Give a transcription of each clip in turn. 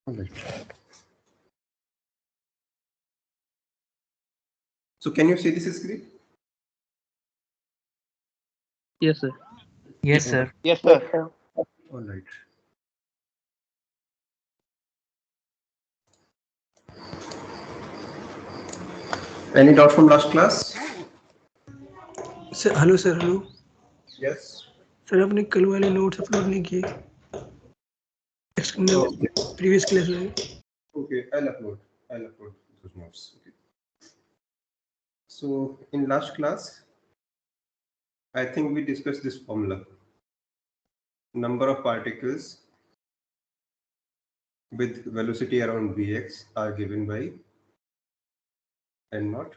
All right. So can you see this screen? Yes, sir. Yes, sir. Yes, sir. All right. Any doubt from last class? Sir hello sir hello Yes. Sir आपने कल वाले notes upload नहीं किए Okay. Previous class में Okay, I'll upload those notes. Okay. So in last class, I think we discussed this formula. Number of particles with velocity around Vx are given by n naught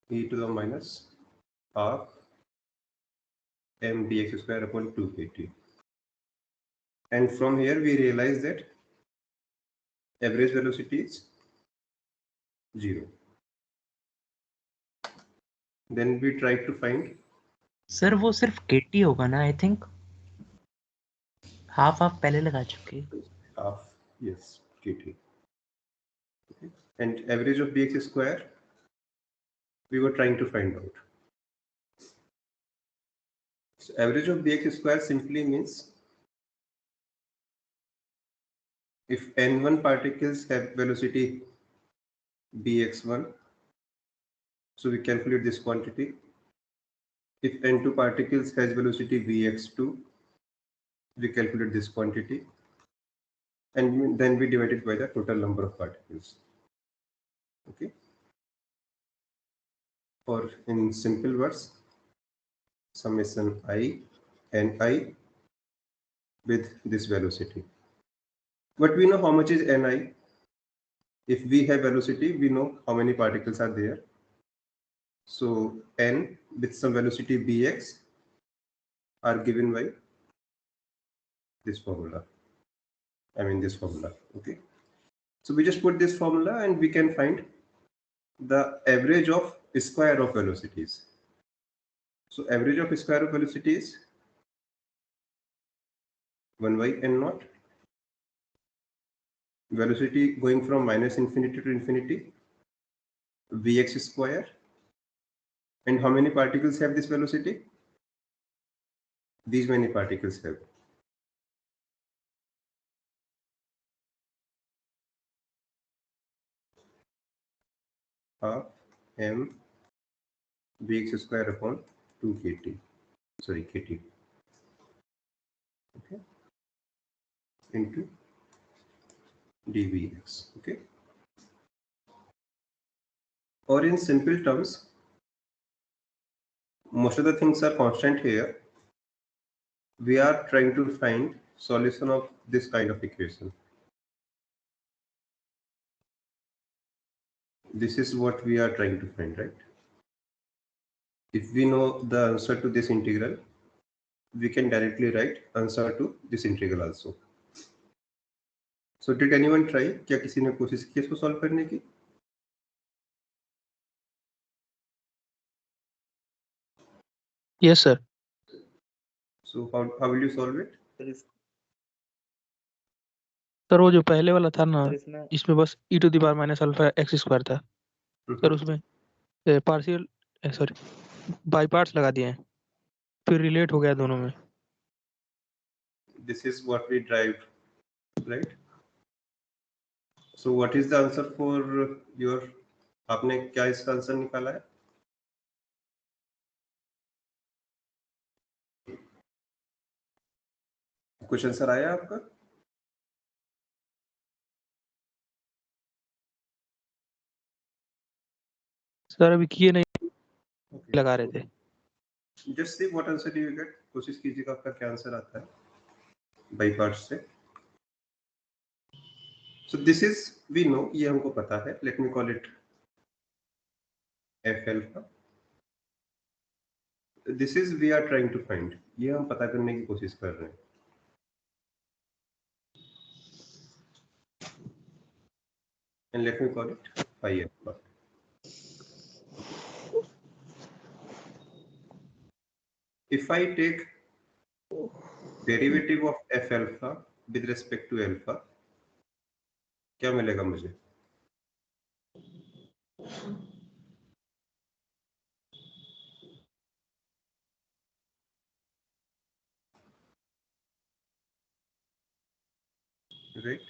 e to the minus half m dx square upon 2 kt. And from here we realize that average velocity is 0. Then we try to find sir वो सिर्फ केटी होगा ना, I think half पहले लगा चुके. half, yes, kt. Okay. And average of dx square we were trying to find out. So average of dx square simply means if n1 particles have velocity bx1, so we calculate this quantity. If n2 particles has velocity vx2, we calculate this quantity, and then we divide it by the total number of particles. Okay. Or in simple words, summation I and I with this velocity. But we know how much is ni. If we have velocity, we know how many particles are there. So n with some velocity bx are given by this formula. I mean this formula. Okay. So we just put this formula and we can find the average of square of velocities. So average of square of velocity is 1 by n naught. Velocity going from minus infinity to infinity, vx square. And how many particles have this velocity? These many particles have. Half m vx square upon 2 kt. Sorry, kt. Okay. Into dvx. Okay. Or in simple terms, most of the things are constant here. We are trying to find solution of this kind of equation. This is what we are trying to find, right? If we know the answer to this integral, we can directly write answer to this integral also. So did anyone try? क्या किसी ने कोशिश की इसको solve करने की? Yes, sir. So how will you solve it? Sir वो जो पहले वाला था ना, इसमें बस e to the power minus alpha x square था सर, उसमें पार्शियल सॉरी बाई पार्ट्स लगा दिए हैं, फिर रिलेट हो गया दोनों में. This is what we derived, right? So what is the answer for your? आपने क्या इसका आंसर निकाला है? कुछ आंसर आया आपका? सर अभी किए नहीं, Okay. लगा रहे थे. Just see what answer do you get. कोशिश कीजिएगा आपका क्या आंसर आता है बाई पार्ट्स से. So this is we know, ये हमको पता है. Let me call it f alpha. This is we are trying to find. ये हम पता करने की कोशिश कर रहे हैं. And let me call it phi alpha. If I take derivative of F alpha with respect to alpha क्या मिलेगा मुझे? Right,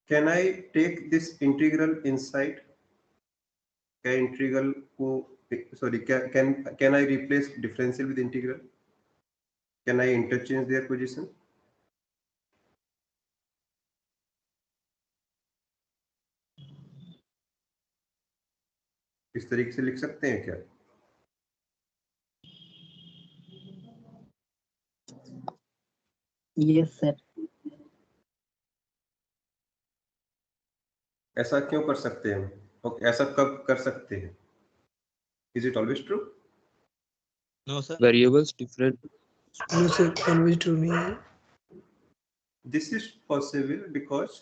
can I take this integral inside? क्या इंटीग्रल को, sorry, can I replace differential with integral? Can I interchange their position? इस तरीके से लिख सकते हैं क्या? Yes sir. ऐसा क्यों कर सकते हैं और ऐसा कब कर सकते हैं? Is it always true? No sir, variables different. No sir, always true नहीं है। This is possible because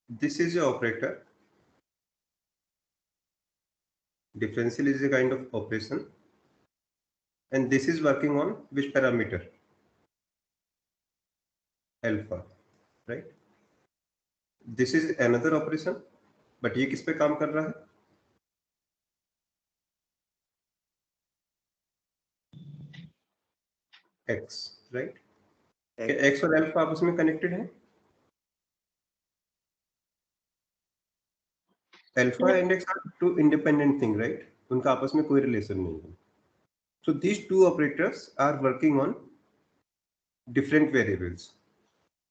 this is a operator. Differential is a kind of operation, and this is working on which parameter? Alpha, right? This is another operation, but ये किस पे काम कर रहा है? X, right? क्या X और alpha आपस में connected है? Alpha and X are two independent thing, right? उनका आपस में कोई relation नहीं है. So these two operators are working on different variables.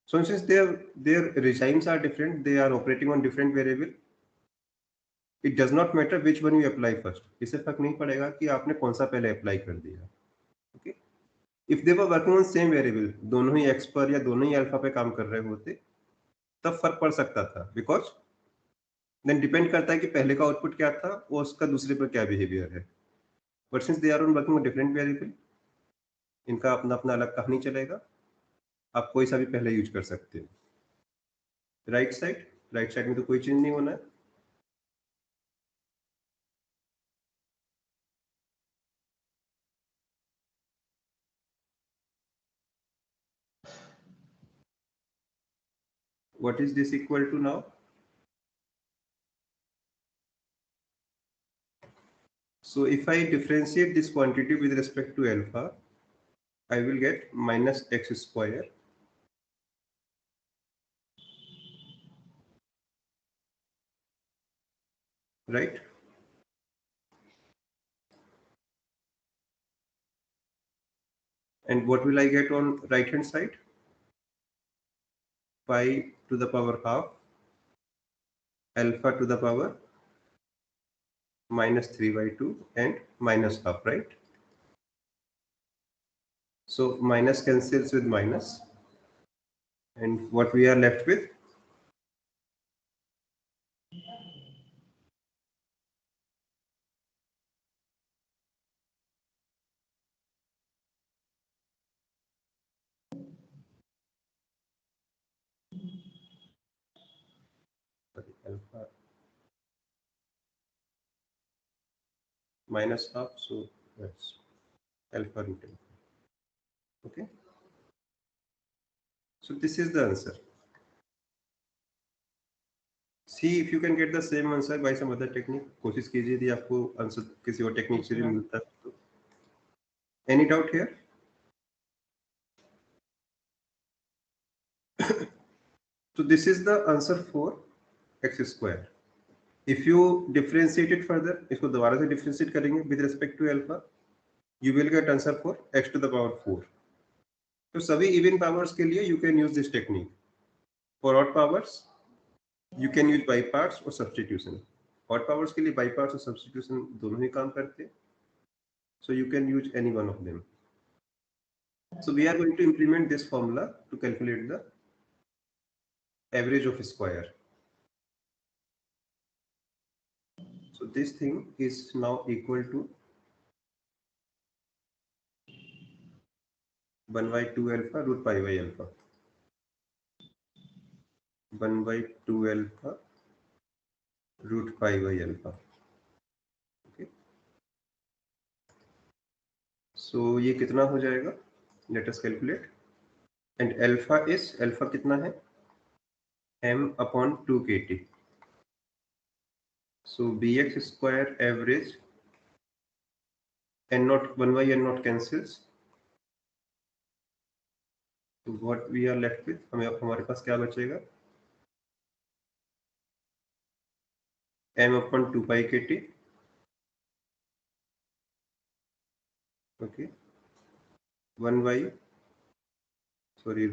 So since their regimes are different, they are operating on different variable. It does not matter which one you apply first. इससे फर्क नहीं पड़ेगा कि आपने कौन सा पहले अप्लाई कर दिया. Okay? If they were working on same variable, दोनों ही x पर या दोनों ही अल्फा पे काम कर रहे होते, तब फर्क पड़ सकता था. Because then डिपेंड करता है कि पहले का आउटपुट क्या था और उसका दूसरे पर क्या बिहेवियर है. But since they are on working on different variable, इनका अपना अपना अलग कहानी चलेगा. आप कोई सा भी पहले यूज कर सकते हो. राइट साइड में तो कोई चेंज नहीं होना है. What is this equal to now? So if I differentiate this quantity with respect to alpha, I will get minus x square right? And what will I get on right hand side? Pi to the power half alpha to the power minus 3 by 2 and minus half, right? So minus cancels with minus, and what we are left with? Sorry, alpha minus half, so that's alpha root alpha. Okay, so this is the answer. See if you can get the same answer by some other technique. कोशिश कीजिए यदि आपको answer किसी और technique से भी मिलता है तो. Any doubt here? So this is the answer for x square. If you differentiate it further, इसको दोबारा से differentiate करेंगे with respect to alpha, you will get answer for x to the power 4. तो सभी even powers के लिए you can use this technique. For odd powers, you can use by parts or substitution. Odd powers के लिए by parts और substitution दोनों ही काम करते हैं. So you can use any one of them. So we are going to implement this formula to calculate the average of square. So this thing is now equal to 1 by 2 alpha root pi by alpha. 1/2 alpha √π/alpha. Okay, सो ये कितना हो जाएगा? Let us calculate. And alpha कितना है? m/2 kt. So bx square average n naught 1/n0 cancels. So what we are left with, हमारे पास क्या बचेगा? m/2 pi kt. Okay,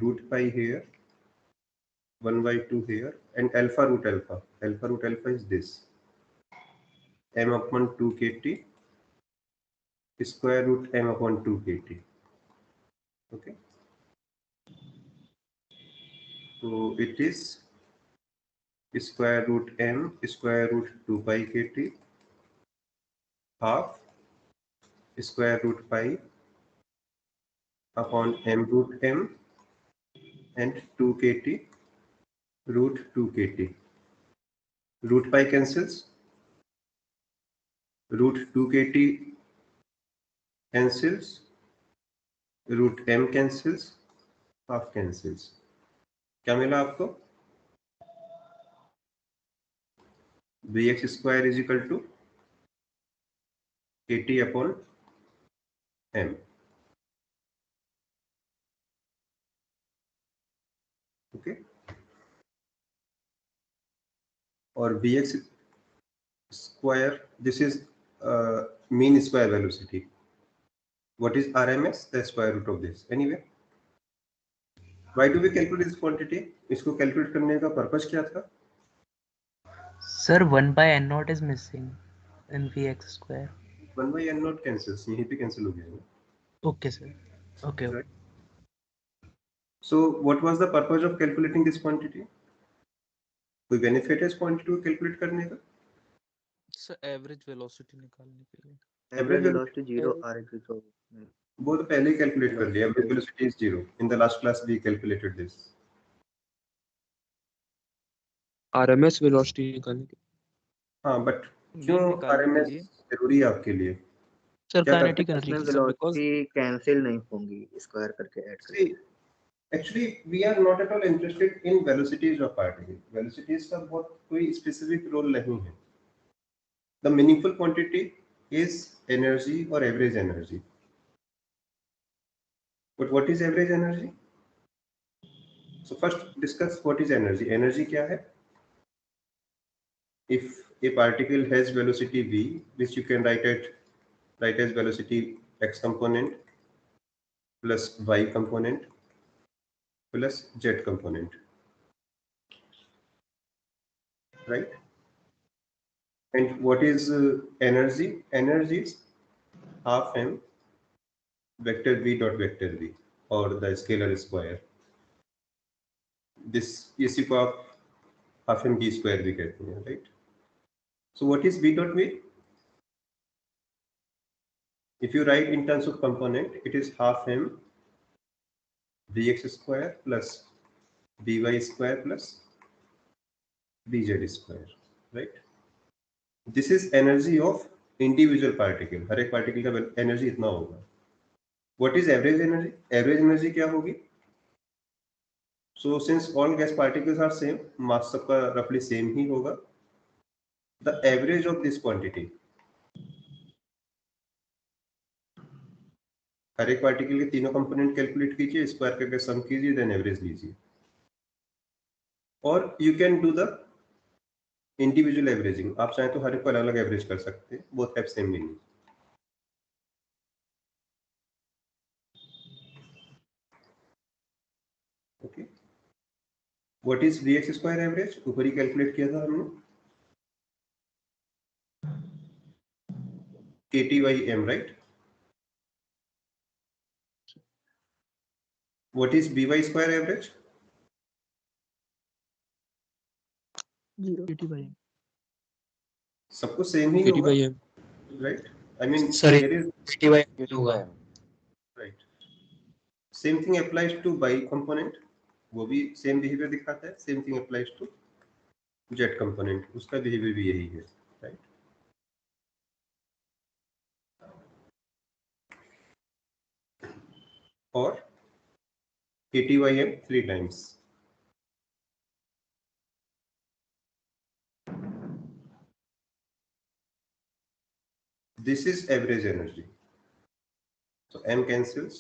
root pi here, 1/2 here, and alpha root alpha. Alpha root alpha is this m/2 kt square root m/2 kt. Okay, so it is square root m square root 2 pi kt half square root pi upon m root m and 2 kt root 2 kt. Root pi cancels, root 2 kt cancels, root m cancels, half cancels. क्या मिला आपको? bx square is equal to kt upon m. Okay, और bx square, this is mean square velocity. What is RMS? The square root of this. Anyway, why do we calculate this quantity? इसको calculate करने का purpose क्या था? Sir, 1/n0 is missing in Vx square. 1/n0 cancels, यहीं पे cancel हो गया. Okay, sir. Okay. Right. So what was the purpose of calculating this quantity? कोई benefit है इस quantity को calculate करने का? सर एवरेज वेलोसिटी निकालने के लिए. एवरेज वेलोसिटी 0 r तो वो तो पहले ही कैलकुलेट कर लिया. Average velocity is 0. In the last class we calculated this. RMS velocity निकालने के. हाँ, बट क्यों आरएमएस जरूरी है आपके लिए? सर क्या काइनेटिक इसमें energy sir because velocity cancel नहीं होंगी स्क्वायर करके ऐड करके. Actually we are not at all interested in velocities of particle. Velocities का बहुत कोई स्पेसिफिक रोल नहीं है. The meaningful quantity is energy और average energy. But what is average energy? So first discuss what is energy. Energy क्या है? If a particle has velocity v, which you can write as velocity x component plus y component plus z component, right? And what is energy? Energy is half m vector v dot vector v, or the scalar square. This इसी को आप half m v square भी कहते हैं, right? So what is v dot v? If you write in terms of component, it is half m vx square plus vy square plus vz square, right? This is energy of individual particle. हर एक particle का energy इतना होगा. What is average energy? Average energy क्या होगी? So since all gas particles are same, mass सबका roughly same ही होगा. The average of this quantity, हर एक particle के तीनों कंपोनेंट कैलकुलेट कीजिए, स्क्वायर करके सम कीजिए, देन एवरेज लीजिए. और you can do the individual averaging. आप चाहें तो हर एक को अलग अलग एवरेज कर सकते हैं. Both have same meaning. Okay, what is vx square average? ऊपर ही कैलकुलेट किया था हमने. kt/m, right? What is by square average? 0. kt/m. सबको सेम ही होगा, right? I mean, Sorry. there is kt/m होगा. right. Same thing applies to by component. वो भी same behaviour दिखाता है. Same thing applies to Z component, उसका behaviour भी यही है, राइट. और KTYM 3 times. This is average energy. So M cancels.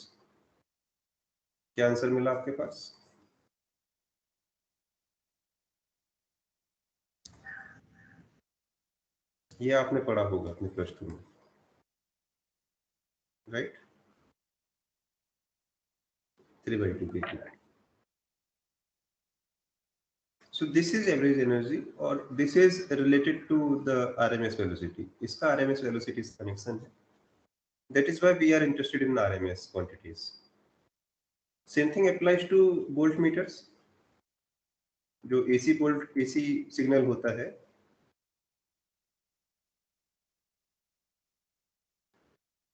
क्या आंसर मिला आपके पास? ये आपने पढ़ा होगा अपने +2 में, right. 3/2 kT. So this is average energy or this is related to the RMS velocity. इसका RMS velocity से connection है. That is why we are interested in RMS quantities. Same thing applies to voltmeters. जो AC signal होता है,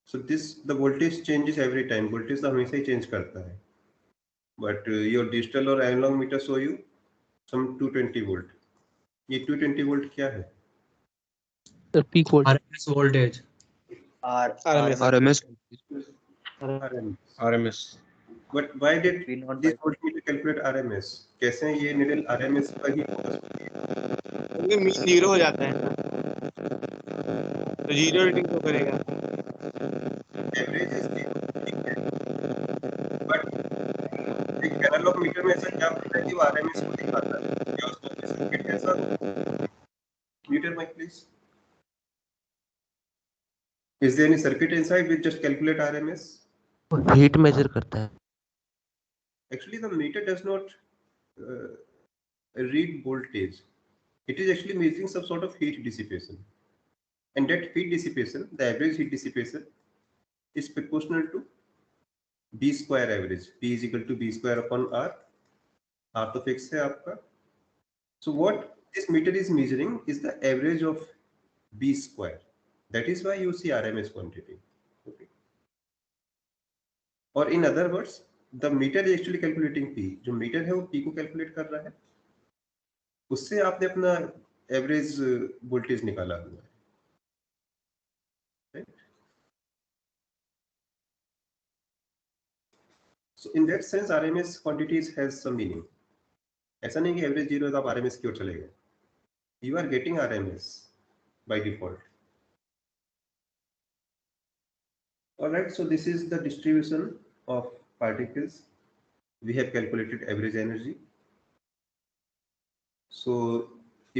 so the voltage changes every time. Voltage तो हमेशा ही change करता है. But your digital और analog meter show you some 220 volt. ये 220 volt क्या है? Sir peak volt. RMS voltage. RMS. But why did V naught this by voltmeter calculate RMS? कैसे ये needle RMS का ही क्योंकि मीन 0 हो जाता है ना, तो 0 रीडिंग तो करेगा. एवरेज इज 0, ठीक है. बट एक एनालॉग मीटर में ऐसा क्या होता है कि वो आरएमएस को दिखाता है? क्या उसका कोई सर्किट ऐसा मीटर में please? Is there any circuit inside which just calculate RMS? Heat measure करता है. Actually the meter does not read voltage. It is actually measuring some sort of heat dissipation, and that heat dissipation, the average heat dissipation, is proportional to B square average. P is equal to B square upon R. R तो fix है आपका. So what this meter is measuring is the average of B square. That is why you see RMS quantity. Okay. Or in other words, the meter is actually calculating P. जो meter है वो P को calculate कर रहा है. उससे आपने अपना एवरेज वोल्टेज निकाला हुआ है, right. So in that sense RMS quantities has some meaning. ऐसा नहीं कि एवरेज 0 है तो आप आरएमएस की ओर चले गए. You are getting RMS by default. Alright, so this is the distribution of particles. We have calculated average energy. So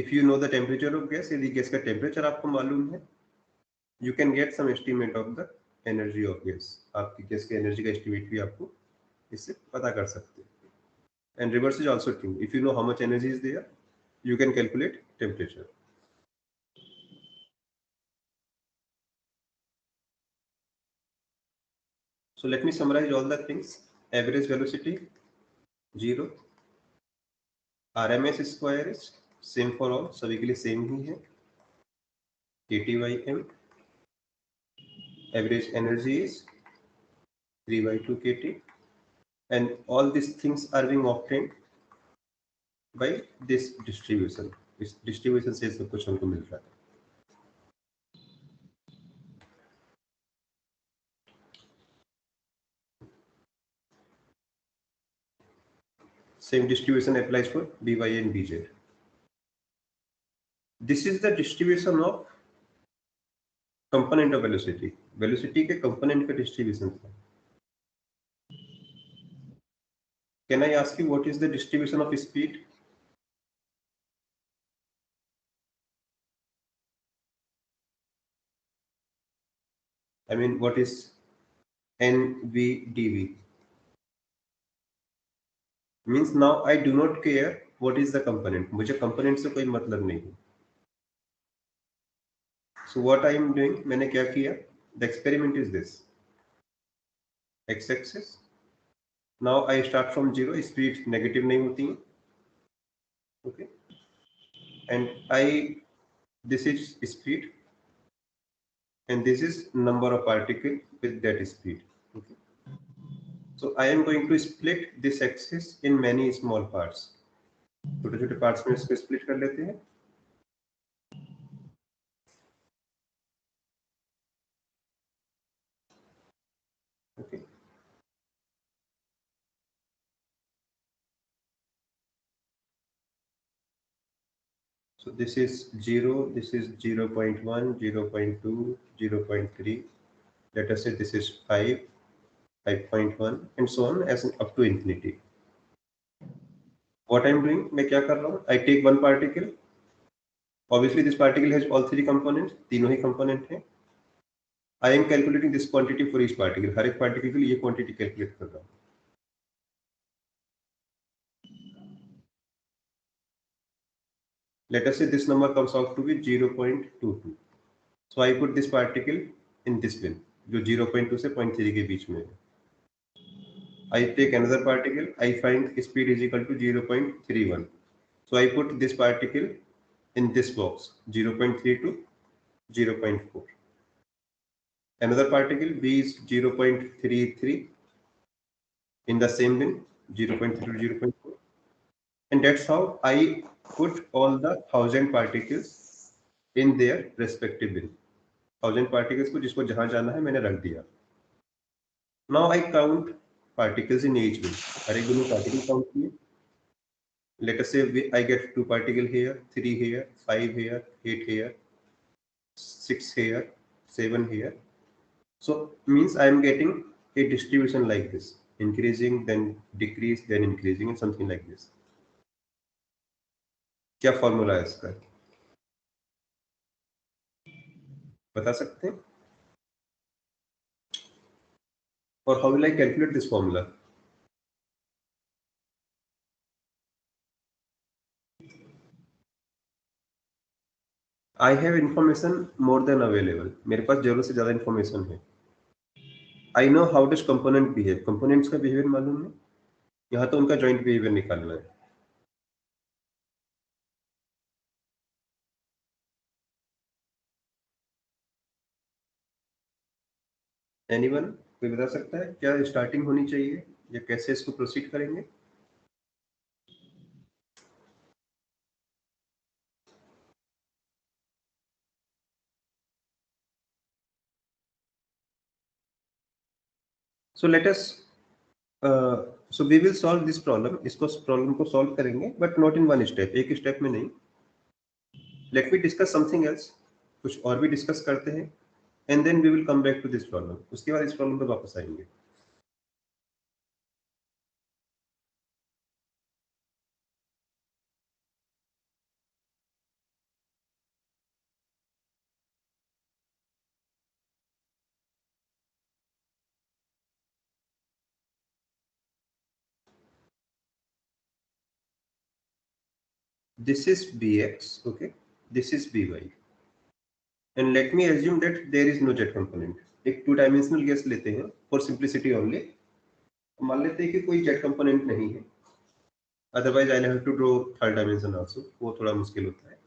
if you know the temperature of gas, यदि गैस का टेम्परेचर आपको मालूम है, you can get some estimate of the energy of gas. आपकी gas के energy का estimate भी आपको इससे पता कर सकते हैं. And reverse is also true. If you know how much energy is there, you can calculate temperature. So let me summarize all the things. Average velocity 0. RMS square is same for all. सभी के लिए same ही है. KT/M. Average energy is 3/2 kT. And all these things are being obtained by this distribution. इस distribution से सब कुछ हमको मिल रहा है. Same distribution applies for By and Bz. This is the distribution of component of velocity. Velocity के component का distribution था. Can I ask you what is the distribution of speed? I mean, what is NV/dV? Means now I do not care what is the component. मुझे component से कोई मतलब नहीं है. So what I am doing, मैंने क्या किया? The experiment is this. X-axis. Now I start from 0. Speed negative नहीं होती है. Okay. And this is speed. And this is number of particles with that speed. Okay. So I am going to split this axis in many small parts. छोटे छोटे parts में इसको split कर लेते हैं. Okay. So this is 0, this is 0.1, 0.2, 0.3. Let us say this is 5, 5.1 and so on as up to infinity. What I am doing, मैं क्या कर रहा हूँ? I take one particle. Obviously this particle has all three components. तीनों ही component हैं. I am calculating this quantity for each particle. हर एक particle के लिए ये quantity calculate कर रहा हूँ. Let us say this number comes out to be 0.22. So I put this particle in this bin, जो 0.2 से 0.3 के बीच में है. I take another particle. I find speed is equal to 0.31. So I put this particle in this box, 0.3 to 0.4. Another particle B is 0.33 in the same bin, 0.3 to 0.4. And that's how I put all the 1000 particles in their respective bin. 1000 particles को जिसको जहां जाना है मैंने रख दिया. Now I count particles in each bin. हर एक bin में particle count किए. Let us say I get 2 particles here, 3 here, 5 here, 8 here, 6 here, 7 here. So means I am getting a distribution like this, increasing, then decrease, then increasing, and something like this. क्या formula है इसका? बता सकते हैं? और how will I calculate this formula? I have information more than available. मेरे पास जरूरत से ज्यादा information है. I know how does component behave. Components का behavior मालूम है. यहाँ तो उनका joint behavior निकालना है. Anyone? कोई बता सकता है क्या स्टार्टिंग होनी चाहिए या कैसे इसको प्रोसीड करेंगे? So let us so we will solve this problem. इसको प्रॉब्लम को सॉल्व करेंगे but not in one step. एक स्टेप में नहीं. Let me discuss something else. कुछ और भी डिस्कस करते हैं and then we will come back to this problem. उसके बाद इस प्रॉब्लम पे वापस आएंगे. This is bx, okay. This is by. And let me assume that there is no z component. एक टू डायमेंशनल केस लेते हैं फॉर सिंप्लिसिटी ओनली. मान लेते हैं कि कोई z कंपोनेंट नहीं है. Otherwise I have to draw third dimension also. वो थोड़ा मुश्किल होता है.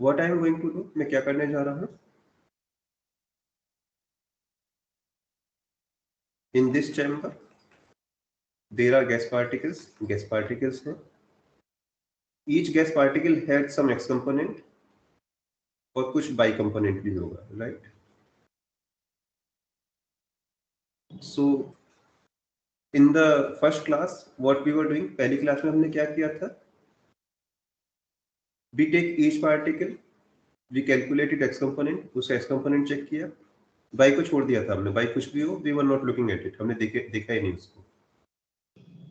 What I am going to do, मैं क्या करने जा रहा हूं. In this chamber there are gas particles हैं. Each gas particle had some x component और कुछ बाई कंपोनेंट भी होगा, right. So in the first class what we were doing, पहली क्लास में हमने क्या किया था. We take each particle, we calculated x component, उसका x कंपोनेंट चेक किया. बाई को छोड़ दिया था हमने. बाई कुछ भी हो, we were not looking at it. हमने देखा ही नहीं उसको.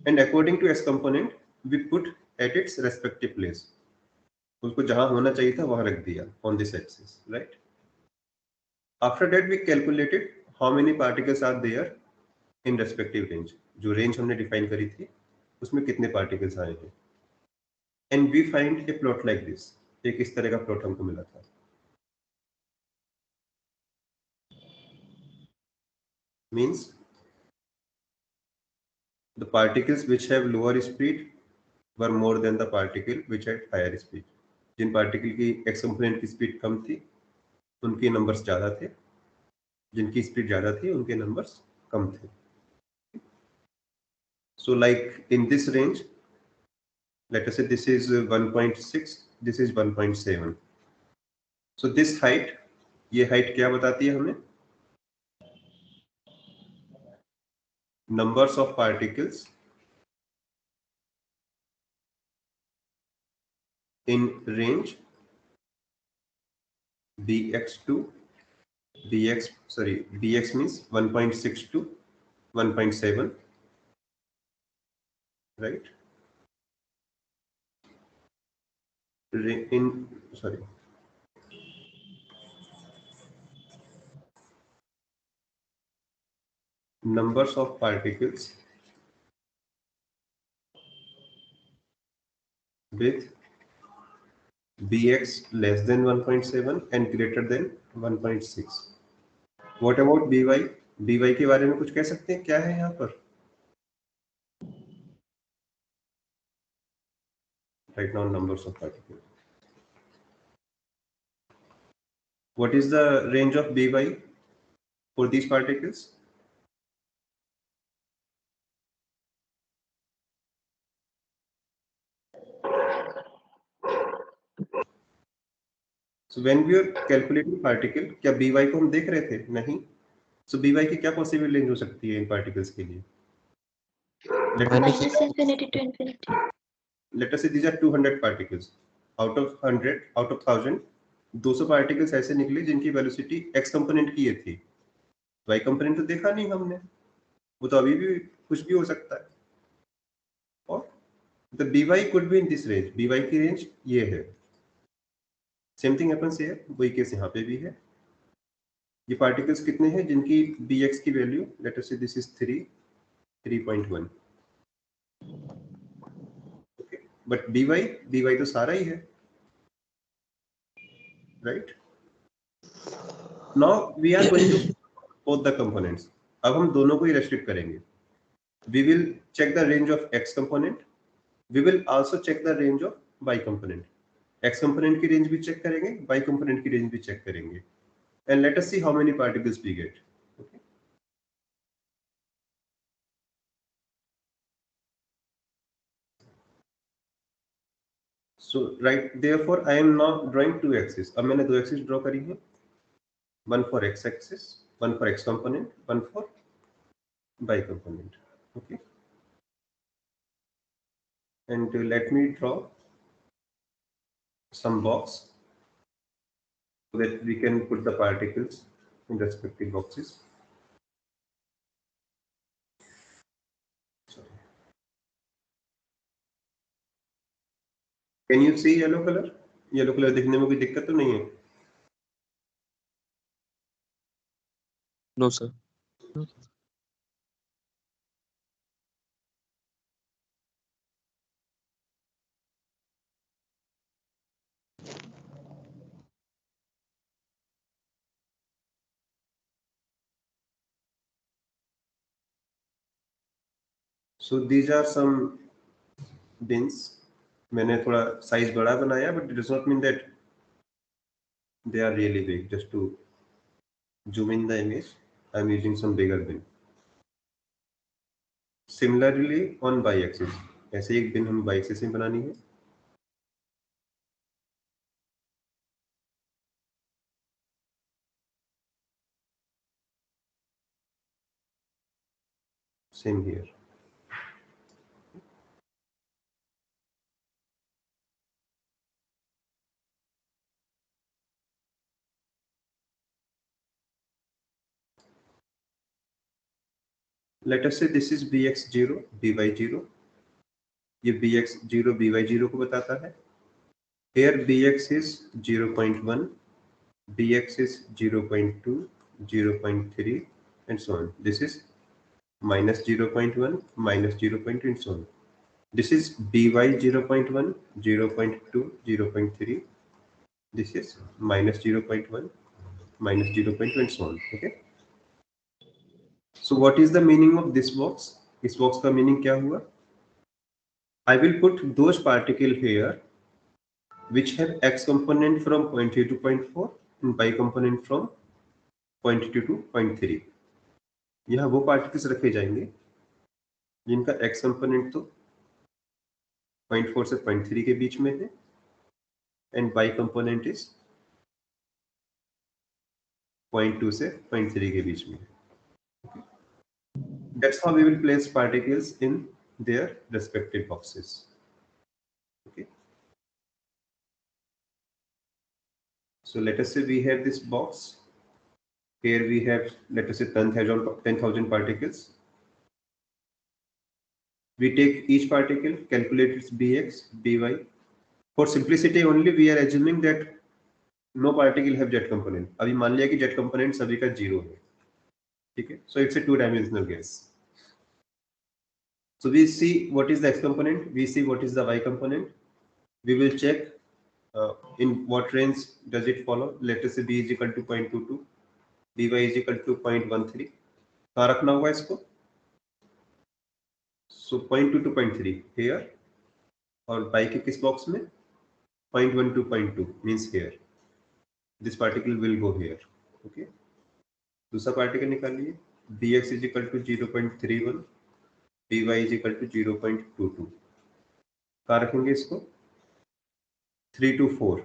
And according to x component we put at its respective place. उसको जहां होना चाहिए था वहां रख दिया on this axis, right. After that we calculated how many particles are there in respective range. जो रेंज हमने डिफाइन करी थी उसमें कितने पार्टिकल्स आए हैं. And we find a plot like this. एक इस तरह का प्लॉट हमको मिला था. Means the particles which have lower speed were more than the particle which had higher speed. जिन पार्टिकल की एक्स कंपोनेंट की स्पीड कम थी उनके नंबर्स ज़्यादा थे. जिनकी स्पीड ज़्यादा थी उनके नंबर्स कम थे. So like in this range, let us say this is 1.6, this is 1.7. So this height, ये height क्या बताती है हमें? Numbers of particles in range bx means 1.6 to 1.7, right? Numbers of particles with bx less than 1.7 and greater than 1.6. What about by? by के बारे में कुछ कह सकते हैं? क्या है यहाँ पर? Write down numbers of particles. What is the range of by for these particles? So when we are calculating particle, क्या by को हम देख रहे थे? नहीं. So by की क्या possible range हो सकती है इन particles के लिए? minus infinity to infinity. Let us say these are 200 particles. Out of 100, out of 1000, 200 particles ऐसे निकले जिनकी velocity x component की ये थी. y component तो देखा नहीं हमने. वो तो अभी भी कुछ भी हो सकता है. और the by could be in this range. by की range ये है. Same thing happens here. वही केस यहाँ पे भी है. ये particles कितने हैं जिनकी bx की value, let us say this is 3.1. Okay. But by तो सारा ही है, right? Now we are going to both the components. अब हम दोनों को ही restrict करेंगे. We will check the range of x component. We will also check the range of y component. x component की range भी check करेंगे, y component की range भी check करेंगे. And let us see how many particles we get. Okay. So right, therefore I am now drawing two axes. अब मैंने दो axes draw करी हैं. One for x axis, one for x component, one for y component. Okay. And let me draw some box so that we can put the particles in respective boxes. Sorry. Can you see yellow color? Yellow color दिखने में कोई दिक्कत तो नहीं है? No, sir. So these are some bins. मैंने थोड़ा size बड़ा बनाया, but it does not mean that they are really big. Just to zoom in the image, I am using some bigger bin. Similarly on y-axis, ऐसे एक bin हम y-axis में बनानी है. Same here. Let us say this is bx0, by0. ये bx0, by0 को बताता है. Here bx is 0.1, bx is 0.2, 0.3, and so on. This is minus 0.1, minus 0.2, and so on. This is by 0.1, 0.2, 0.3. This is minus 0.1, minus 0.2, and so on. Okay. So what is the meaning of this box? इस box का meaning क्या हुआ? I will put those particles here which have x component from 0.3 to 0.4 and y component from 0.2 to 0.3. यहाँ वो particles रखे जाएंगे जिनका x component तो 0.4 से 0.3 के बीच में है एंड y कंपोनेंट इज 0.2 से 0.3 के बीच में है. That's how we will place particles in their respective boxes. Okay. So let us say we have this box. Here we have, let us say 10,000 particles. We take each particle, calculate its bx, by. For simplicity only, we are assuming that no particle have jet component. अभी मान लिया कि jet component सभी का 0 है. ठीक है? So it's a two-dimensional gas. So we see what is the x component, we see what is the y component. We will check in what range does it follow. Let us say b is equal to 0.22, by is equal to 0.13. कहाँ रखना होगा इसको? So 0.2 to 0.3 here, और y के किस box में? 0.1 to 0.2 means here. This particle will go here. Okay. दूसरा particle निकालिए. bx is equal to 0.31, by is equal to 0.22. कहाँ रखेंगे इसको? 3 to 4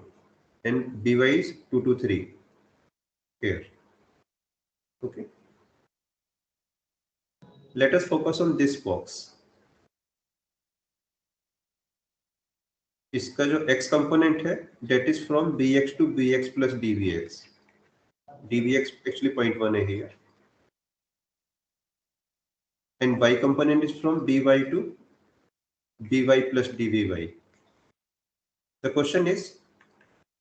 and by is 2 to 3 here. Okay. Let us focus on this box. इसका जो x component है that is from bx to bx plus dvx. dvx actually 0.1 है here. And y component is from by to by plus dvy. The question is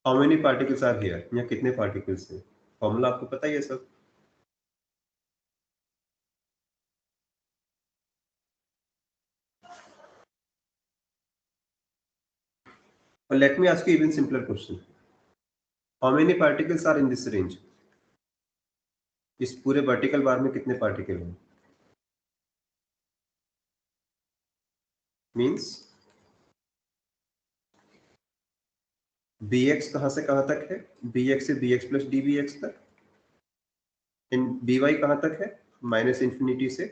how many particles are here? यहाँ कितने particles हैं? Formula आपको पता ही है सब. But let me ask you even simpler question. How many particles are in this range? इस पूरे vertical bar में कितने पार्टिकल हैं? मीन्स bx कहां से कहां तक है? bx से bx प्लस dvx तक. इन by कहां तक है? माइनस इंफिनिटी से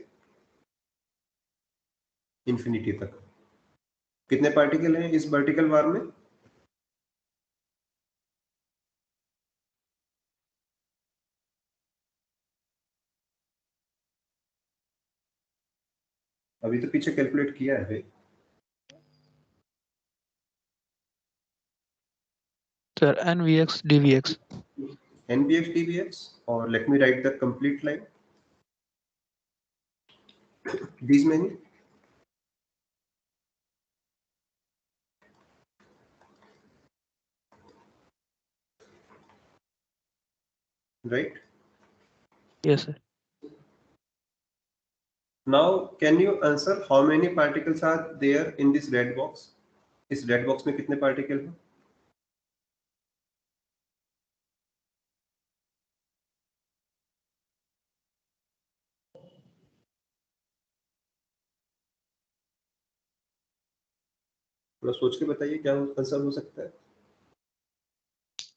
इंफिनिटी तक. कितने पार्टिकल हैं इस वर्टिकल बार में? अभी तो पीछे कैलकुलेट किया है भाई. Sir, nvx dvx. nbx dbx, or let me write the complete line. These many. Right. Yes, sir. Now can you answer how many particles are there in this red box? इस red box में कितने particle हैं? थोड़ा सोच के बताइए क्या answer हो सकता है.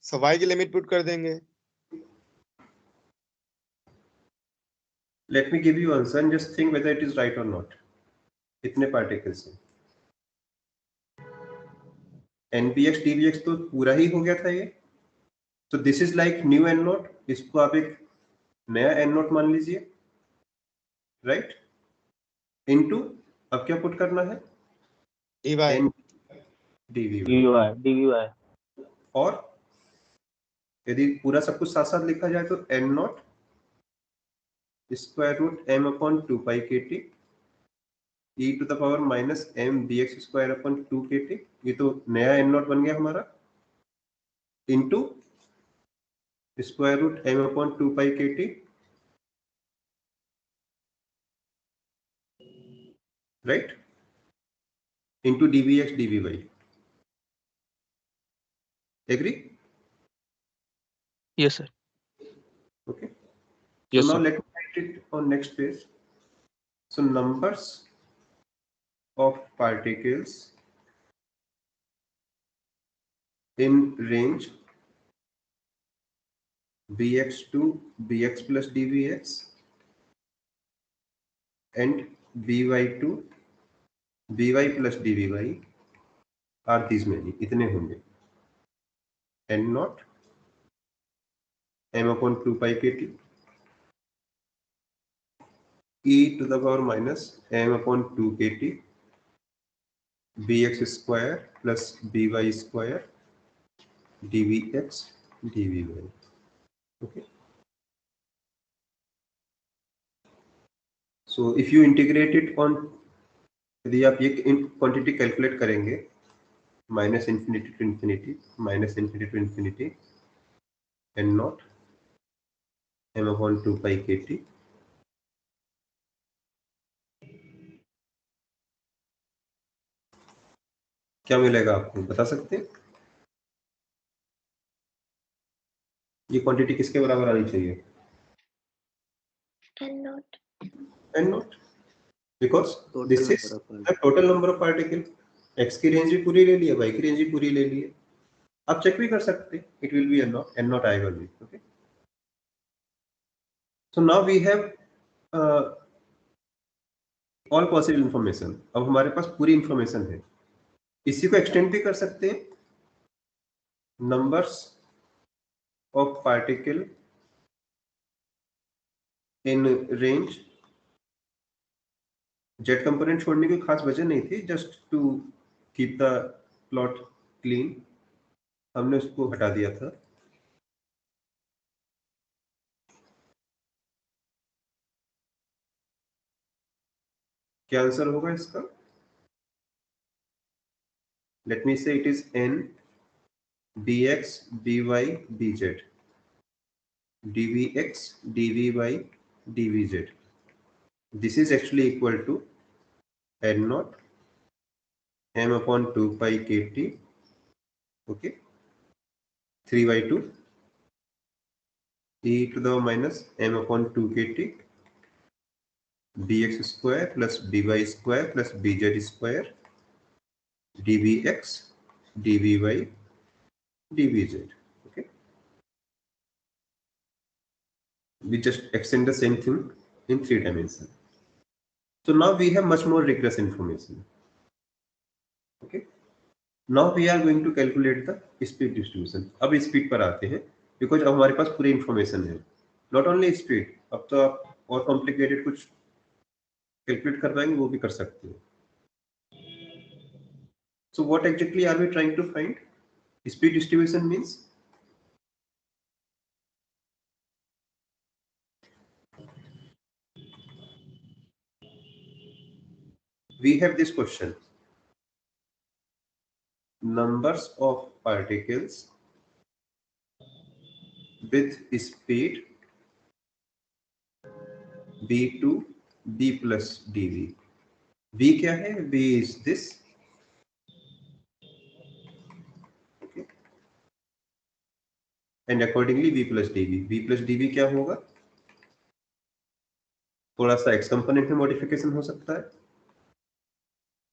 सवाई की लिमिट पुट कर देंगे. Let me give you answer and just think whether it is right or not. कितने पार्टिकल्स हैं? nbx dbx तो पूरा ही हो गया था ये. So this is like new n naught. इसको आप एक नया n naught मान लीजिए. Right? Into अब क्या पुट करना है? dy. dvy. और यदि पूरा सब कुछ साथ साथ लिखा जाए तो n naught square root m upon 2 pi kt e to the power minus m bx square upon 2 kt. ये तो नया n naught बन गया हमारा. Into square root m upon 2 pi kt, right, into dvx dvy. Agree? Yes, sir. Okay. Yes, So now sir. let me write it on next page. So numbers of particles in range bx to bx plus dvx and by2 by plus dvy are these many, इतने होंगे n naught m upon 2 pi kt e to the power minus m upon 2 kt bx square plus by square dvx dvy. Okay, so if you integrate it on, यदि आप ये quantity calculate करेंगे minus infinity to infinity minus infinity to infinity n naught m upon 2 pi k t क्या मिलेगा आपको बता सकते हैं? ये क्वांटिटी किसके बराबर आनी चाहिए? N naught. N naught, because Total this is number of the particles. Total number of particle. X की रेंज भी पूरी ले ली है, वाई की रेंज भी पूरी ले ली है. आप चेक भी कर सकते हैं, it will be n naught आएगा भी. Okay, so now we have all possible information. अब हमारे पास पूरी इंफॉर्मेशन है. इसी को एक्सटेंड भी कर सकते हैं, numbers of particle in range. Z component छोड़ने की खास वजह नहीं थी, just to keep the plot clean, हमने उसको हटा दिया था. क्या आंसर होगा इसका? लेट मी से it is n dx dy dz dvx dvy dvz. This is actually equal to n naught m upon 2 pi kt, okay, 3 by 2 e to the minus m upon 2 kt dx square plus dy square plus bz square dvx dvy dvz. Okay, we just extend the same thing in 3 dimensions. So now we have much more rigorous information. Okay, now we are going to calculate the speed distribution. अब speed पर आते हैं, because अब हमारे पास पूरी information है. Not only speed, अब तो आप और कॉम्प्लिकेटेड कुछ कैलकुलेट कर पाएंगे, वो भी कर सकते हैं. So what exactly are we trying to find? Speed distribution means we have this question: numbers of particles with speed v2 b plus dv. v क्या है? v is this, okay, and accordingly v plus dv. v plus dv क्या होगा? थोड़ा सा x component में modification हो सकता है,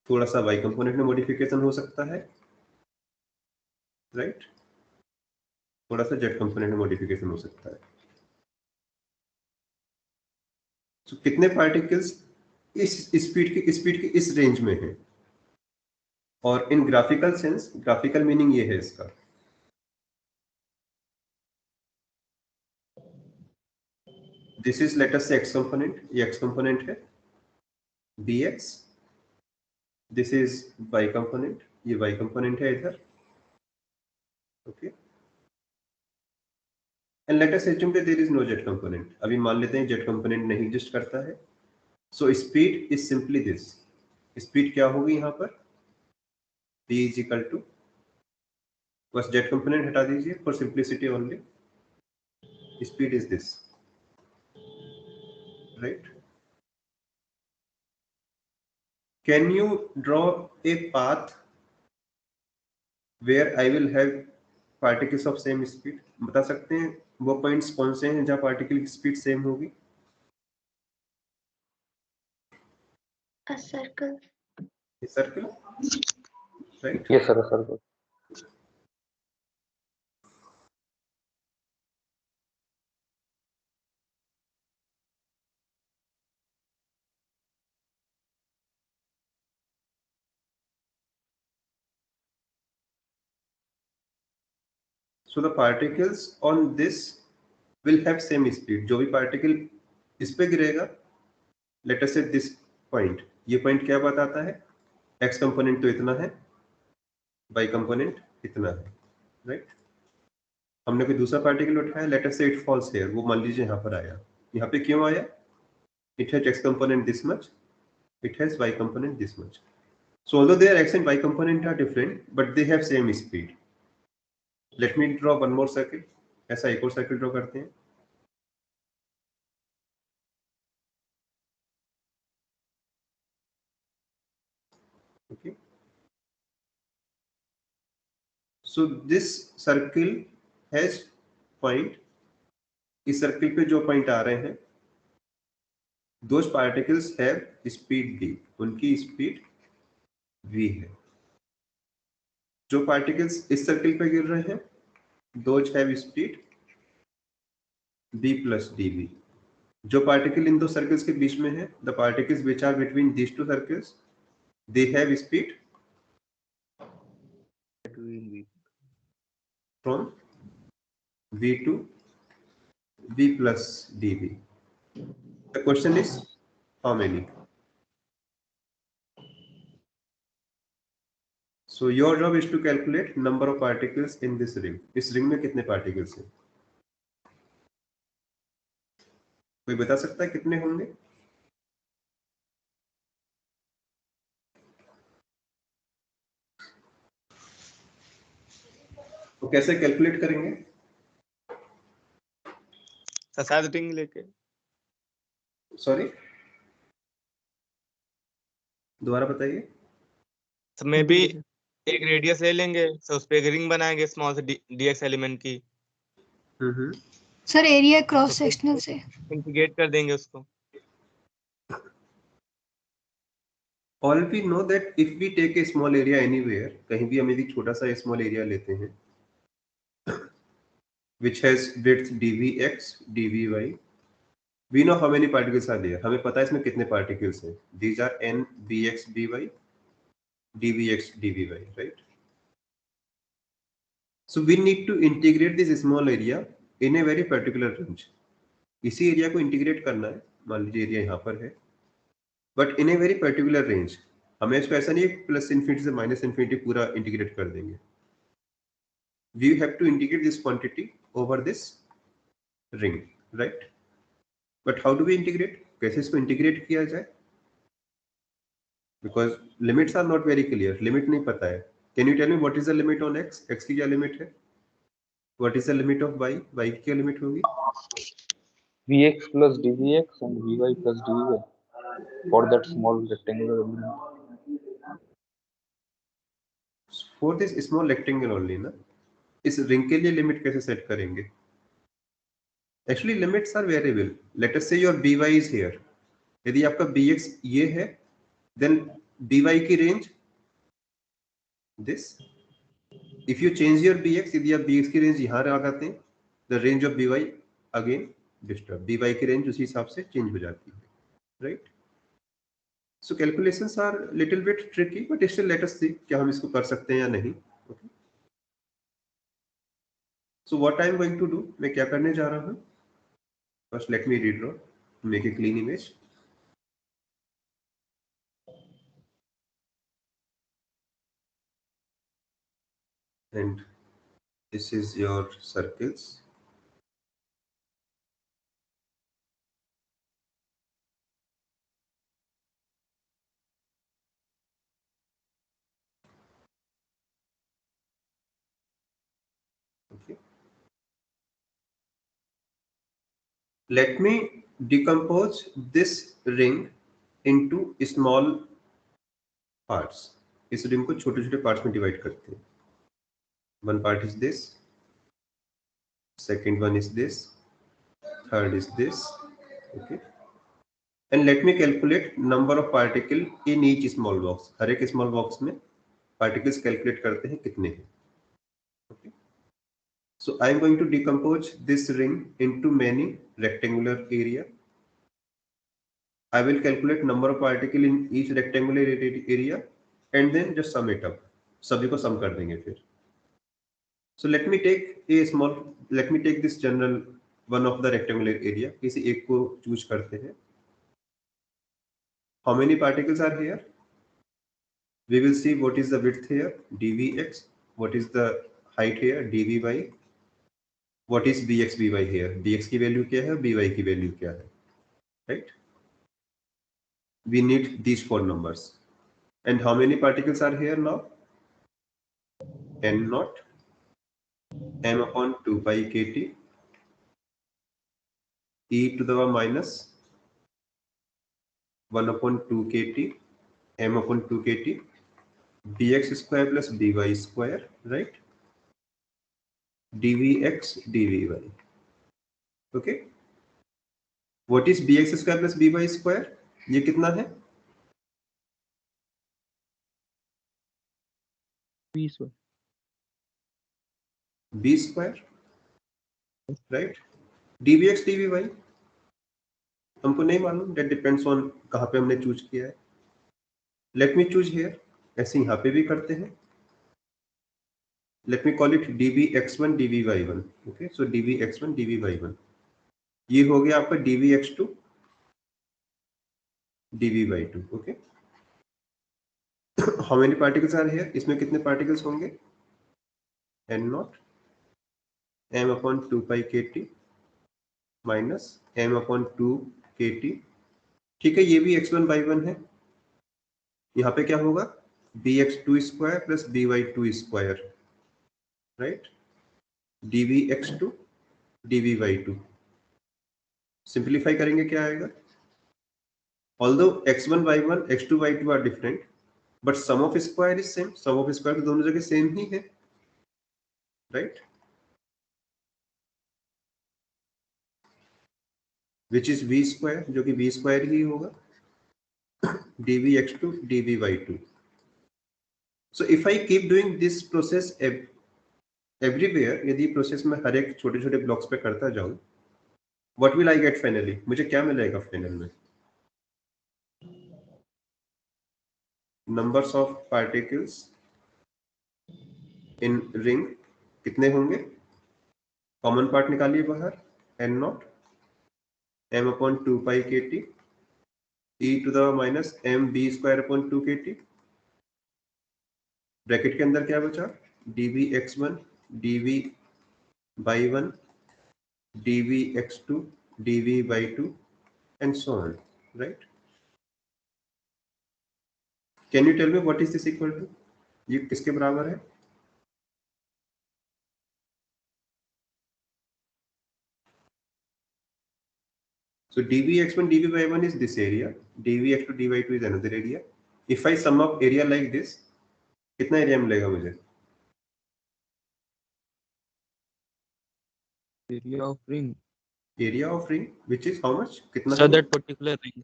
थोड़ा सा y कंपोनेंट में मॉडिफिकेशन हो सकता है, राइट, थोड़ा सा z कंपोनेंट में मॉडिफिकेशन हो सकता है. तो कितने पार्टिकल्स इस स्पीड की इस रेंज में है? और इन ग्राफिकल सेंस, ग्राफिकल मीनिंग ये है इसका, दिस इज लेट अस से x कंपोनेंट, ये x कंपोनेंट है bx, this is y component, ये y कंपोनेंट है इधर. Okay, and let us assume that there is no z component. अभी मान लेते हैं z कंपोनेंट नहीं एग्जिस्ट करता है. So speed is simply this. Speed क्या होगी यहाँ पर? v इज इक्वल टू, बस z कंपोनेंट हटा दीजिए for simplicity only. Speed is this, right? Can you draw a path where I will have particles of same speed? बता सकते हैं वो पॉइंट्स कौन से हैं जहां पार्टिकल की स्पीड सेम होगी? A circle. Circle, right? Yes, sir. So the particles on this will have same speed. जो भी particle इस पे गिरेगा, let us say this point, ये point क्या बताता है? X component तो इतना है, Y component इतना है, right? हमने कोई दूसरा पार्टिकल उठाया, let us say it falls here, वो मान लीजिए यहाँ पर आया. यहाँ पे क्यों आया? It has X component this much, it has Y component this much. So although their X and Y component are different, but they have same speed. Let me draw one more circle. ऐसा एक और circle draw करते हैं. Okay. So this circle has point. इस circle पे जो point आ रहे हैं, those particles have speed d. उनकी स्पीड v है. जो पार्टिकल्स इस सर्किल पे गिर रहे हैं, those have speed b plus dv. जो पार्टिकल इन दो सर्कल्स के बीच में है, the particles which are between these two circles, they have speed from v to v plus dv. The question is how many? So your job is to calculate number of particles in this ring. इस ring में कितने particles हैं? कोई बता सकता है कितने होंगे? तो कैसे कैलकुलेट करेंगे? शायद रिंग लेके सॉरी, दोबारा बताइए. मे भी एक रेडियस ले लेंगे, तो उस पे एक रिंग बनाएंगे स्मॉल से डीएक्स एलिमेंट की. सर एरिया क्रॉस सेक्शनल से इंटीग्रेट कर देंगे उसको. All we know that if we take a small area anywhere, कहीं भी हम एक छोटा सा स्मॉल एरिया लेते हैं, which has width dvx, dvy, we know how many particles are there. हमें पता है इसमें कितने particles हैं. These are n bx by, dvx dvy, right? So we need to integrate this small area in a very particular range. इसी area को integrate करना है. मान लीजिए एरिया यहाँ पर है, but in a very particular range. हमें इसको ऐसा नहीं प्लस इन्फिनिटी से माइनस इन्फिनिटी पूरा इंटीग्रेट कर देंगे. We have to integrate this quantity over this ring, right? But how do we integrate? कैसे इसको इंटीग्रेट किया जाए? Because limits are not very clear. Limit नहीं पता है. Can you tell me what is the limit on x? X की क्या limit है? What is the limit of y? Y की क्या लिमिट होगी? Vx plus dvx and vy plus dvy for that small rectangular element. For this small rectangle only ना. इस ring के लिए लिमिट कैसे सेट करेंगे? Actually limits are variable. Let us say your by is here. यदि आपका bx ये है, then by की range this. If you change your bx, यदि आप bx की रेंज यहाँ लगाते हैं, the range of by again disturb. by की रेंज उसी हिसाब से चेंज हो जाती है, right? So calculations are little bit tricky, but still let us see क्या हम इसको कर सकते हैं या नहीं. Okay. So what I am going to do, मैं क्या करने जा रहा हूँ? First let me redraw, make a clean image. And this is your circles. Okay. Let me decompose this ring into small parts. इस रिंग को छोटे छोटे पार्ट्स में डिवाइड करते हैं. One part is this, second one is this, third is this. Okay. And let me calculate number of particle in each small box. हर एक small box में particles calculate करते हैं कितने हैं. Okay. So I am going to decompose this ring into many rectangular area. I will calculate number of particle in each rectangular area and then just sum it up. सभी को sum कर देंगे फिर. So let me take this general one of the rectangular area. किसी एक को choose करते हैं. How many particles are here? We will see what is the width here, dvx. What is the height here, dvy. What is bx by here? bx की value क्या है, by की value क्या है, right? We need these 4 numbers. And how many particles are here now? N naught m upon 2 pi kt e to the power minus 1 upon 2 kt m upon 2 kt bx square plus by square, right? dvx dvy. Okay. What is bx square plus by square? ये कितना है? 20 b square, right? dvx dvy हमको नहीं मालूम, that depends on कहाँ पे हमने choose किया है. Let me choose here. ऐसे यहाँ पे भी करते हैं. Let me call it dvx1 dvy1. Okay, so dvx1 dvy1. ये हो गया आपका dvx2 dvy2. Okay. How many particles are here? इसमें कितने particles होंगे? n naught m upon 2 pi kt minus m upon 2 kt. ठीक है, ये भी x1 by1 है. यहाँ पे क्या होगा? bx2 square plus by2 square, right? dvx2 dvy2. Simplify करेंगे क्या आएगा? Although x1 by1 x2 by2 are different, but sum of square is same. Sum of square तो दोनों जगह सेम ही है, right? Which is v square, जो कि v square ही होगा. dvx2 dvy2. So if I keep doing this process everywhere, यदि process में हर एक छोटे छोटे ब्लॉक्स पे करता जाऊं, what will I get finally? मुझे क्या मिलेगा फाइनल में? Numbers of particles in ring कितने होंगे? कॉमन पार्ट निकालिए बाहर. n naught m upon 2 pi kt e to the minus m b square upon 2 kt. Bracket के अंदर क्या बचा? dvx1 dvy1 dvx2 dvy2 and so on, right? Can you tell me what is this equal to? ये किसके बराबर है? So dvx1 dvy1 is this area, dvx2 dvy2 is another area. If I sum up area like this, कितना area मिलेगा मुझे? area of ring. Area of ring, which is how much? कितना? So that particular ring.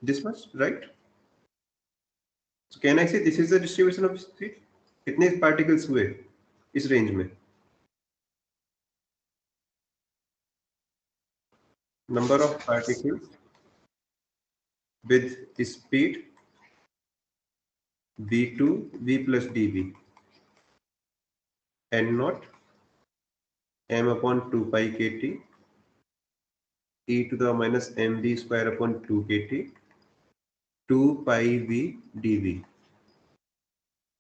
This much, right? So can I say this is the distribution of speed? कितने particles हुए इस range में? Number of particles with speed v2 v plus dv. n naught m upon 2 pi kt e to the minus mv square upon 2 kt 2 pi v dv,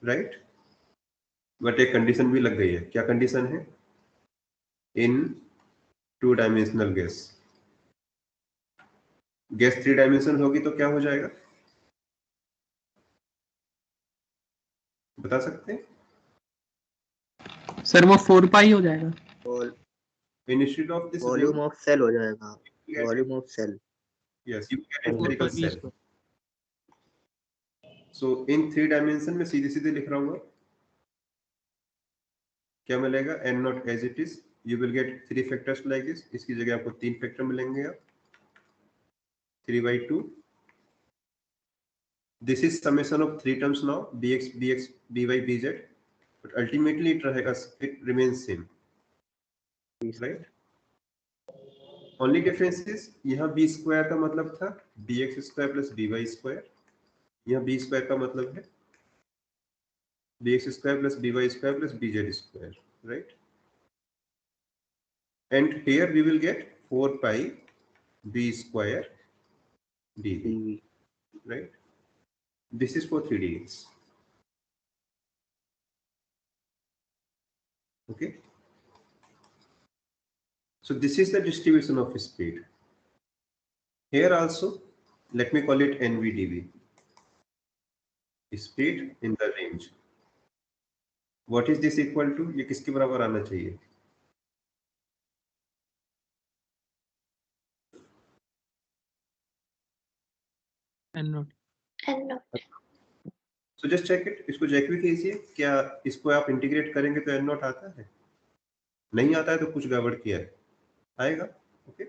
right? But एक condition भी लग गई है. क्या condition है? इन 2 dimensional gas. Gas 3 dimension होगी तो क्या हो जाएगा? बता सकते हैं? सर वो 4 पाई हो जाएगा. Instead of this volume ring, of cell हो जाएगा. you get- volume of cell. yes, you get a 4 spherical pi v cell. square. So in 3 dimension में सीधे सीधे लिख रहा हूँ. क्या मिलेगा? n naught as it is. You will get 3 factors like this. इसकी जगह आपको 3 फैक्टर मिलेंगे. आप 3/2. This is summation of 3 terms now, bx bx by bz, but ultimately it remains same, right? Only difference is यहाँ b square का मतलब था bx square plus by square. यहाँ b square का मतलब है bx square plus by square plus bz square, right? And here we will get 4 pi b square dv, right? This is for 3dx. Okay, so this is the distribution of speed. Here also let me call it nv dv, speed in the range. What is this equal to? ये किसके बराबर आना चाहिए? n naught. n naught. So just check it. इसको check भी कीजिए, क्या इसको आप इंटीग्रेट करेंगे तो n नॉट आता है? नहीं आता है तो कुछ गड़बड़ किया है, आएगा. Okay,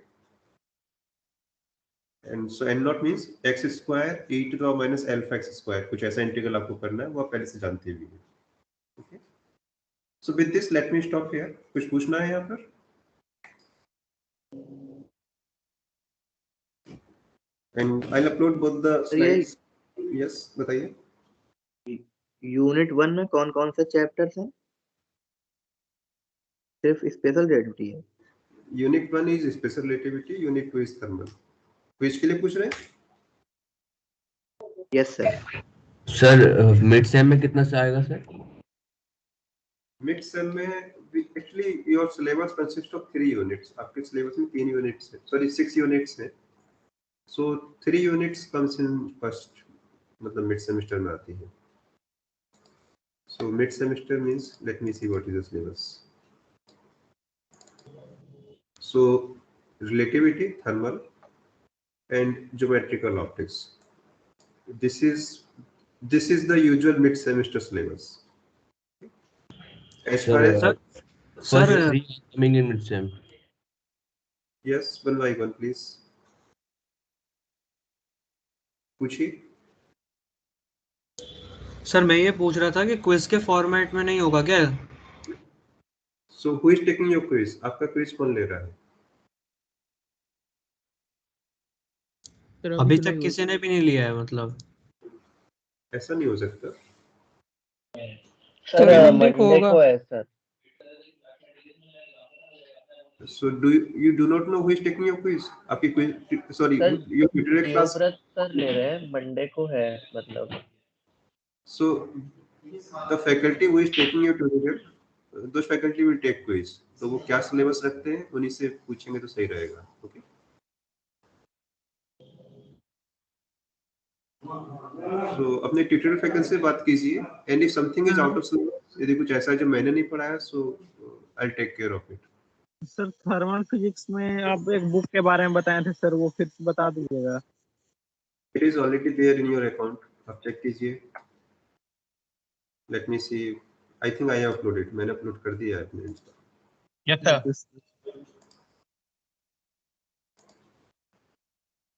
and so n naught means x square e to the minus alpha x square. कुछ ऐसा इंटीग्रल आपको करना है, वो आप पहले से जानते भी हैं. Okay, so with this let me stop here. कुछ पूछना है यहाँ पर? And I will upload both the slides. Yes, बताइए. यूनिट 1 में कौन कौन से चैप्टर्स हैं? सिर्फ स्पेशल रिलेटिविटी है? Unit 1 is special relativity, unit 2 is thermal. Quiz के लिए पूछ रहे हैं? Yes sir. Sir mid sem में कितना से आएगा सर? मिड सेम में actually your syllabus consist of 3 units. आपके सिलेबस में 3 यूनिट्स है, सॉरी 6 यूनिट्स है. सो 3 यूनिट्स कम्स इन फर्स्ट, मतलब मिड सेमेस्टर में आती है. So mid semester means late me see what is the syllabus. So relativity, thermal and geometrical optics. This is the usual mid semester syllabus. As far as sir coming in mid sem. yes, one by one please. पूछिए. Sir मैं ये पूछ रहा था कि quiz के format में नहीं होगा क्या? So who is taking your quiz? आपका क्विज कौन ले रहा है? अभी तक किसी ने भी नहीं लिया है. मतलब ऐसा नहीं हो सकता. सर मंडे को है sir. So you do not know who is taking your quiz? आपकी quiz, sorry, your tutorial class sir ले रहे हैं, मंडे को है मतलब. So the faculty who is taking your tutorial, those faculty will take quiz. तो वो क्या सिलेबस रखते हैं उन्हीं से पूछेंगे तो सही रहेगा. ओके, so अपने ट्यूटोरियल फैकल्टी से बात कीजिए. And if something is out of syllabus, यदि कुछ ऐसा है जो मैंने नहीं पढ़ाया, so I will take care of it. Sir thermal physics में आप एक बुक के बारे में बताए थे सर, वो फिर बता दीजिएगा. It is already there in your account, आप चेक कीजिए. Let me see, I think I have uploaded. मैंने अपलोड कर दिया है अपने इंस्टा. Yes sir.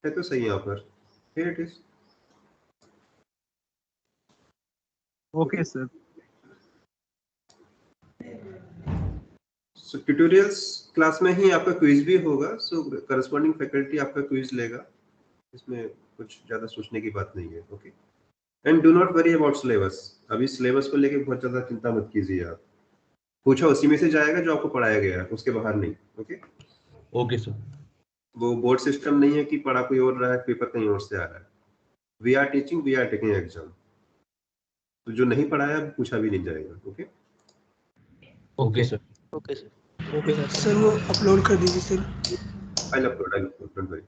है तो सही यहाँ पर. Here it is. Okay sir. So tutorials class में ही आपका क्विज भी होगा. सो करस्पॉन्डिंग फैकल्टी आपका क्विज लेगा. इसमें कुछ ज्यादा सोचने की बात नहीं है. Okay, and do not worry about syllabus. अभी सिलेबस को लेके बहुत ज्यादा चिंता मत कीजिए. आप पूछा उसी में से जाएगा जो आपको पढ़ाया गया है, उसके बाहर नहीं. Okay okay sir. वो बोर्ड सिस्टम नहीं है कि पढ़ा कोई और रहा है, पेपर कहीं और से आ रहा है. We are teaching, we are taking exam. तो जो नहीं पढ़ाया पूछा भी नहीं जाएगा. Okay okay sir. Okay sir. Okay sir. Sir वो अपलोड कर दीजिए sir. I will upload, don't worry.